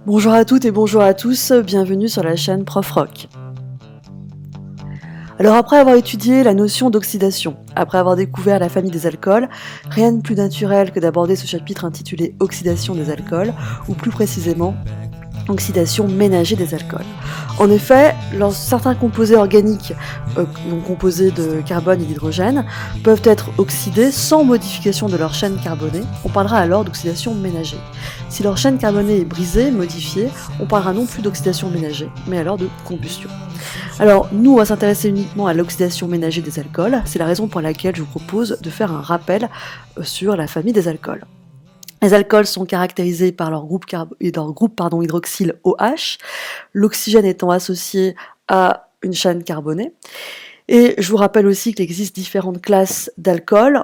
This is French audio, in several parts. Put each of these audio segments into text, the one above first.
Bonjour à toutes et bonjour à tous, bienvenue sur la chaîne Prof Rock. Alors après avoir étudié la notion d'oxydation, après avoir découvert la famille des alcools, rien de plus naturel que d'aborder ce chapitre intitulé Oxydation des alcools, ou plus précisément oxydation ménager des alcools. En effet, certains composés organiques, donc composés de carbone et d'hydrogène, peuvent être oxydés sans modification de leur chaîne carbonée. On parlera alors d'oxydation ménager. Si leur chaîne carbonée est brisée, modifiée, on parlera non plus d'oxydation ménager, mais alors de combustion. Alors, nous, on va s'intéresser uniquement à l'oxydation ménager des alcools. C'est la raison pour laquelle je vous propose de faire un rappel sur la famille des alcools. Les alcools sont caractérisés par leur groupe hydroxyle OH, l'oxygène étant associé à une chaîne carbonée. Et je vous rappelle aussi qu'il existe différentes classes d'alcools,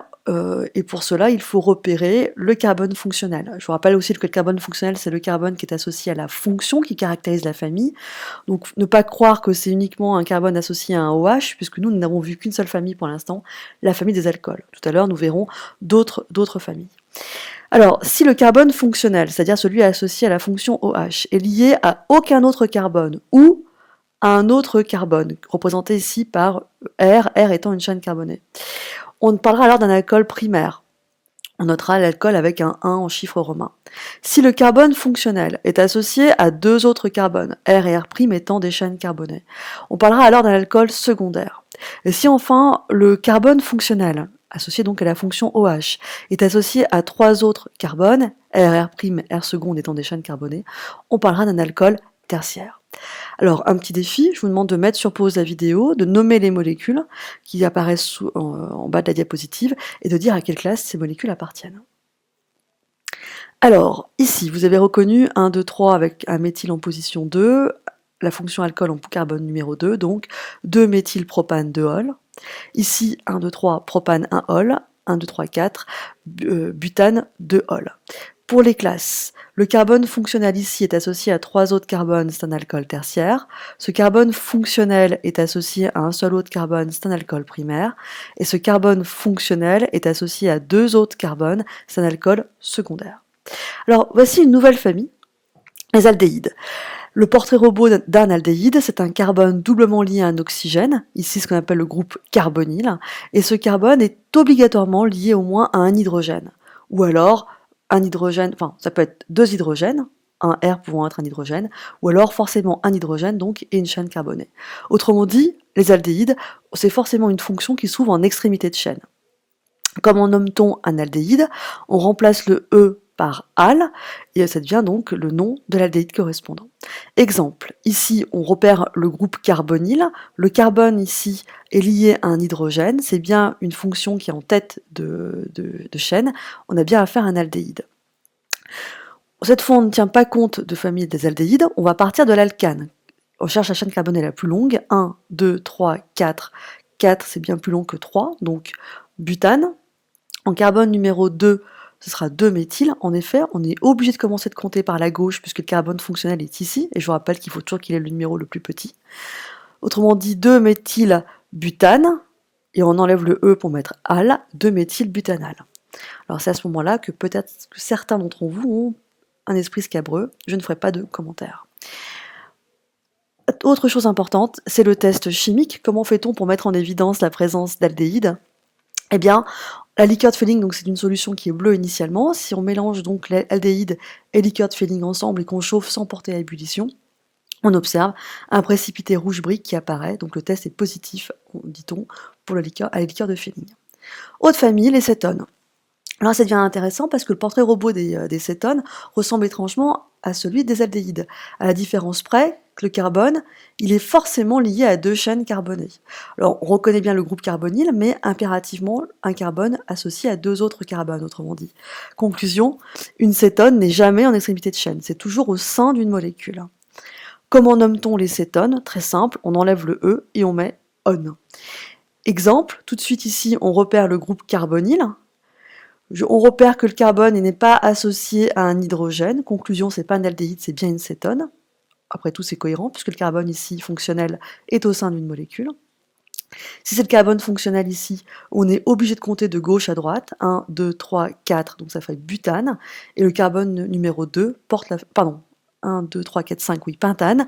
et pour cela, il faut repérer le carbone fonctionnel. Je vous rappelle aussi que le carbone fonctionnel, c'est le carbone qui est associé à la fonction qui caractérise la famille. Donc ne pas croire que c'est uniquement un carbone associé à un OH, puisque nous n'avons vu qu'une seule famille pour l'instant, la famille des alcools. Tout à l'heure, nous verrons d'autres familles. Alors, si le carbone fonctionnel, c'est-à-dire celui associé à la fonction OH, est lié à aucun autre carbone ou à un autre carbone, représenté ici par R étant une chaîne carbonée, on parlera alors d'un alcool primaire. On notera l'alcool avec un 1 en chiffre romain. Si le carbone fonctionnel est associé à deux autres carbones, R et R' étant des chaînes carbonées, on parlera alors d'un alcool secondaire. Et si enfin le carbone fonctionnel, associé donc à la fonction OH, est associé à trois autres carbones, R, R' seconde étant des chaînes carbonées, on parlera d'un alcool tertiaire. Alors, un petit défi, je vous demande de mettre sur pause la vidéo, de nommer les molécules qui apparaissent en bas de la diapositive et de dire à quelle classe ces molécules appartiennent. Alors, ici, vous avez reconnu 1, 2, 3 avec un méthyle en position 2, la fonction alcool en carbone numéro 2, donc 2-méthylpropane 2-ol. Ici, 1, 2, 3, propane 1-ol, 1, 2, 3, 4, butane 2-ol. Pour les classes, le carbone fonctionnel ici est associé à trois autres carbones, c'est un alcool tertiaire. Ce carbone fonctionnel est associé à un seul autre carbone, c'est un alcool primaire. Et ce carbone fonctionnel est associé à deux autres carbones, c'est un alcool secondaire. Alors, voici une nouvelle famille, les aldéhydes. Le portrait robot d'un aldéhyde, c'est un carbone doublement lié à un oxygène, ici ce qu'on appelle le groupe carbonyle, et ce carbone est obligatoirement lié au moins à un hydrogène, ou alors un hydrogène, enfin ça peut être deux hydrogènes, un R pouvant être un hydrogène, ou alors forcément un hydrogène donc et une chaîne carbonée. Autrement dit, les aldéhydes, c'est forcément une fonction qui se trouve en extrémité de chaîne. Comment nomme-t-on un aldéhyde? On remplace le E par al, et ça devient donc le nom de l'aldéhyde correspondant. Exemple, ici on repère le groupe carbonyle, le carbone ici est lié à un hydrogène, c'est bien une fonction qui est en tête de chaîne, on a bien affaire à un aldéhyde. Cette fois on ne tient pas compte de famille des aldéhydes, on va partir de l'alcane. On cherche la chaîne carbonée la plus longue, 1, 2, 3, 4, 4 c'est bien plus long que 3, donc butane. En carbone numéro 2, ce sera 2-méthyle. En effet, on est obligé de commencer de compter par la gauche puisque le carbone fonctionnel est ici, et je vous rappelle qu'il faut toujours qu'il ait le numéro le plus petit. Autrement dit, 2-méthylbutane, et on enlève le E pour mettre al, 2-méthylbutanal. Alors c'est à ce moment-là que peut-être que certains d'entre vous ont un esprit scabreux, je ne ferai pas de commentaires. Autre chose importante, c'est le test chimique. Comment fait-on pour mettre en évidence la présence d'aldéhyde? Eh bien, la liqueur de Fehling, donc c'est une solution qui est bleue initialement. Si on mélange donc l'aldéhyde et liqueur de Fehling ensemble et qu'on chauffe sans porter à ébullition, on observe un précipité rouge brique qui apparaît. Donc le test est positif, dit-on, pour la liqueur de Fehling. Autre famille, les cétones. Alors ça devient intéressant parce que le portrait robot des cétones ressemble étrangement à celui des aldéhydes, à la différence près que le carbone, il est forcément lié à deux chaînes carbonées. Alors on reconnaît bien le groupe carbonyle, mais impérativement un carbone associé à deux autres carbones, autrement dit. Conclusion, une cétone n'est jamais en extrémité de chaîne, c'est toujours au sein d'une molécule. Comment nomme-t-on les cétones? Très simple, on enlève le E et on met on. Exemple, tout de suite ici, on repère le groupe carbonyle. On repère que le carbone n'est pas associé à un hydrogène. Conclusion, c'est pas un aldéhyde, c'est bien une cétone. Après tout, c'est cohérent, puisque le carbone ici, fonctionnel, est au sein d'une molécule. Si c'est le carbone fonctionnel ici, on est obligé de compter de gauche à droite. 1, 2, 3, 4, donc ça fait butane. Et le carbone numéro 2 porte la... Pardon, 1, 2, 3, 4, 5, oui, pentane.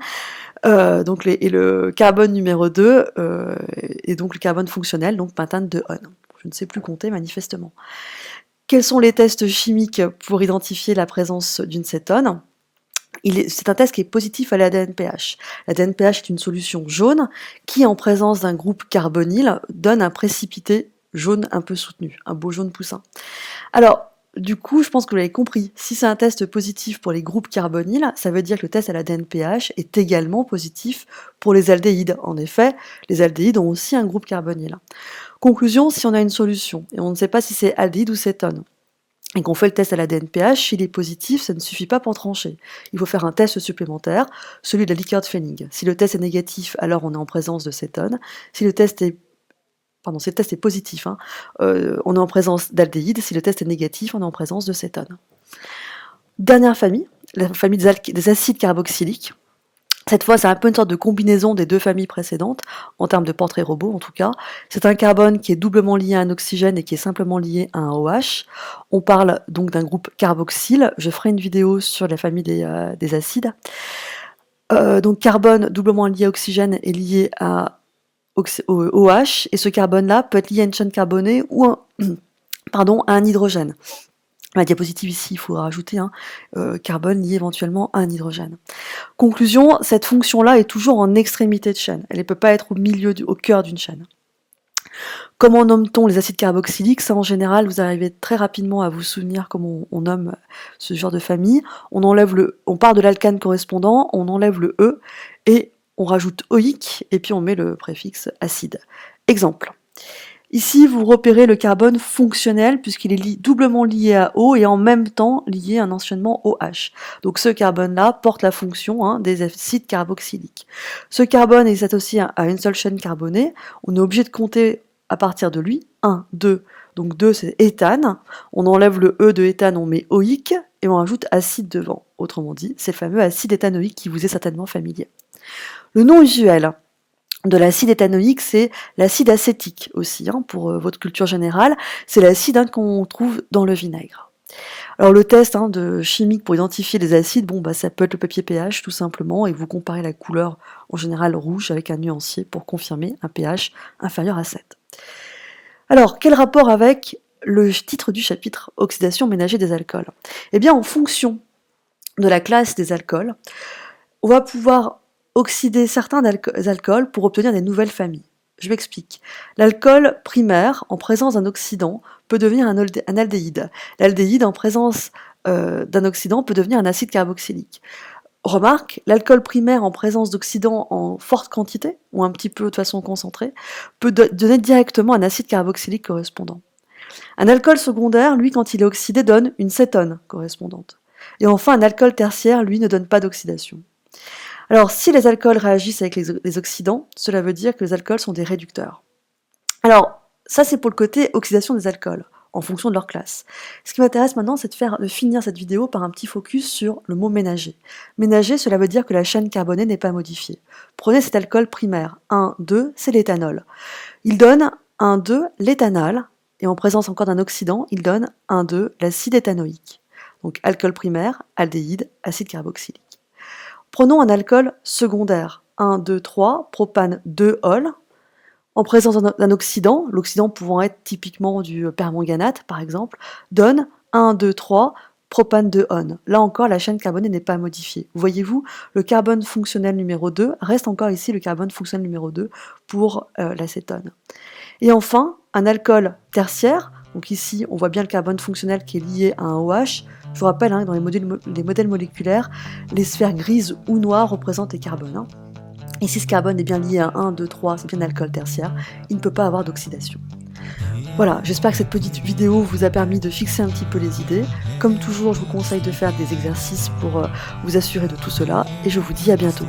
Et le carbone numéro 2 est donc le carbone fonctionnel, donc pentane de on. Je ne sais plus compter manifestement. Quels sont les tests chimiques pour identifier la présence d'une cétone ? C'est un test qui est positif à l'ADN-PH. L'ADN-PH est une solution jaune qui, en présence d'un groupe carbonyle, donne un précipité jaune un peu soutenu, un beau jaune poussin. Alors, du coup, je pense que vous l'avez compris, si c'est un test positif pour les groupes carbonyles, ça veut dire que le test à l'ADN-PH est également positif pour les aldéhydes. En effet, les aldéhydes ont aussi un groupe carbonyle. Conclusion, si on a une solution, et on ne sait pas si c'est aldéhyde ou cétone, et qu'on fait le test à l'ADN-PH, s'il est positif, ça ne suffit pas pour trancher. Il faut faire un test supplémentaire, celui de la Likert Fenning. Si le test est négatif, alors on est en présence de cétone. Si le test est positif, on est en présence d'aldéhyde. Si le test est négatif, on est en présence de cétone. Dernière famille, la famille des acides carboxyliques. Cette fois, c'est un peu une sorte de combinaison des deux familles précédentes, en termes de portrait robot en tout cas. C'est un carbone qui est doublement lié à un oxygène et qui est simplement lié à un OH. On parle donc d'un groupe carboxyle. Je ferai une vidéo sur la famille des acides. Donc carbone doublement lié à oxygène est lié à OH, et ce carbone-là peut être lié à une chaîne carbonée ou à un hydrogène. La diapositive ici, il faut rajouter carbone lié éventuellement à un hydrogène. Conclusion, cette fonction-là est toujours en extrémité de chaîne. Elle ne peut pas être au cœur d'une chaîne. Comment nomme-t-on les acides carboxyliques ? Ça, en général, vous arrivez très rapidement à vous souvenir comment on nomme ce genre de famille. On part de l'alcane correspondant, on enlève le E, et on rajoute oïque, et puis on met le préfixe acide. Exemple. Ici, vous repérez le carbone fonctionnel puisqu'il est doublement lié à O et en même temps lié à un enchaînement OH. Donc ce carbone-là porte la fonction des acides carboxyliques. Ce carbone est associé à une seule chaîne carbonée. On est obligé de compter à partir de lui. 1, 2. Donc 2, c'est éthane. On enlève le E de éthane, on met oïque et on rajoute acide devant. Autrement dit, c'est le fameux acide éthanoïque qui vous est certainement familier. Le nom usuel de l'acide éthanoïque, c'est l'acide acétique aussi, pour votre culture générale. C'est l'acide qu'on trouve dans le vinaigre. Alors le test chimique pour identifier les acides, ça peut être le papier pH tout simplement, et vous comparez la couleur en général rouge avec un nuancier pour confirmer un pH inférieur à 7. Alors, quel rapport avec le titre du chapitre Oxydation ménager des alcools ? Eh bien, en fonction de la classe des alcools, on va pouvoir oxyder certains alcools pour obtenir des nouvelles familles. Je m'explique. L'alcool primaire, en présence d'un oxydant, peut devenir un aldéhyde. L'aldéhyde, en présence d'un oxydant, peut devenir un acide carboxylique. Remarque, l'alcool primaire en présence d'oxydants en forte quantité, ou un petit peu de façon concentrée, peut donner directement un acide carboxylique correspondant. Un alcool secondaire, lui, quand il est oxydé, donne une cétone correspondante. Et enfin, un alcool tertiaire, lui, ne donne pas d'oxydation. Alors, si les alcools réagissent avec les oxydants, cela veut dire que les alcools sont des réducteurs. Alors, ça c'est pour le côté oxydation des alcools, en fonction de leur classe. Ce qui m'intéresse maintenant, c'est de finir cette vidéo par un petit focus sur le mot ménager. Ménager, cela veut dire que la chaîne carbonée n'est pas modifiée. Prenez cet alcool primaire, 1, 2, c'est l'éthanol. Il donne 1, 2, l'éthanol, et en présence encore d'un oxydant, il donne 1, 2, l'acide éthanoïque. Donc alcool primaire, aldéhyde, acide carboxylique. Prenons un alcool secondaire, 1, 2, 3, propane 2-ol, en présence d'un oxydant, l'oxydant pouvant être typiquement du permanganate par exemple, donne 1, 2, 3, propane 2-on. Là encore, la chaîne carbonée n'est pas modifiée. Voyez-vous, le carbone fonctionnel numéro 2 reste encore ici le carbone fonctionnel numéro 2 pour l'acétone. Et enfin, un alcool tertiaire, donc ici on voit bien le carbone fonctionnel qui est lié à un OH. Je vous rappelle, dans les modèles moléculaires, les sphères grises ou noires représentent les carbones. Ici, ce carbone est bien lié à 1, 2, 3, c'est bien un alcool tertiaire. Il ne peut pas avoir d'oxydation. Voilà, j'espère que cette petite vidéo vous a permis de fixer un petit peu les idées. Comme toujours, je vous conseille de faire des exercices pour vous assurer de tout cela. Et je vous dis à bientôt.